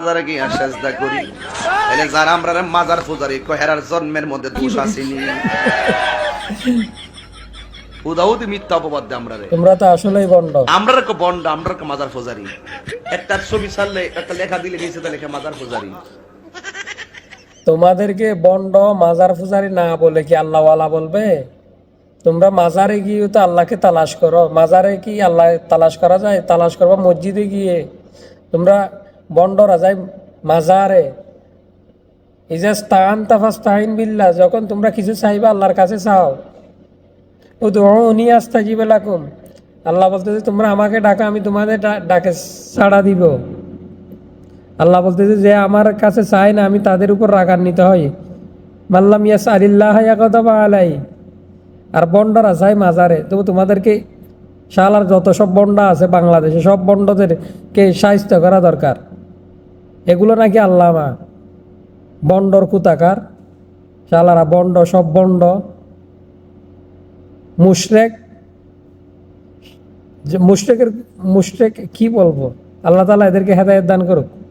যারা কি সাজদা করি তাহলে যারা আমরা মাজার পূজারি কহেরার জন্মের মধ্যে দোষ আসেনি উদাউদ মিথ্যা অপবাদ দেয় আমরা রে। তোমরা তো আসলেই বন্ড। আমরা রে বন্ড, আমরা রে মাজার পূজারি। একটা ছবি ছাড়লে একটা লেখা দিলে নিচে তা লেখা মাজার পূজারি। তোমাদেরকে বন্ড মাজার পূজারি না বলে কি আল্লাহওয়ালা বলবে? তোমরা মাজারে গিয়ে তো আল্লাহকে তালাশ করো। মাজারে কি আল্লাহ তালাশ করা যায়? তালাশ করবা মসজিদে গিয়ে। তোমরা বন্ডরা যায় মাজারে। ইজাস্তাইন বিল্লাহ, যখন তোমরা কিছু চাইবা আল্লাহর কাছে চাও। উদউনি আস্তাজিব লাকুম, আল্লাহ বলতেছে তোমরা আমাকে ডাকা, আমি তোমাদের ডাকে সাড়া দিব। আল্লাহ বলতেছে যে আমার কাছে চায় না, আমি তাদের উপর রাগান্বিত হই। মাল্লাম ইয়াস আলিল্লাহ ইয়াকদাবা আলাই। আর বন্ডরা চাই মাজারে। তবু তোমাদেরকে শালার যত সব বন্ডা আছে বাংলাদেশে, সব বন্ডদেরকে সাহিত্য করা দরকার। এগুলো নাকি আল্লাহ মা বন্ডর কুতাকার শালারা, বন্ড, সব বন্ড, মুশরেক। মুশরেক কি বলবো? আল্লাহ তাআলা এদেরকে হেদায়েত দান করুক।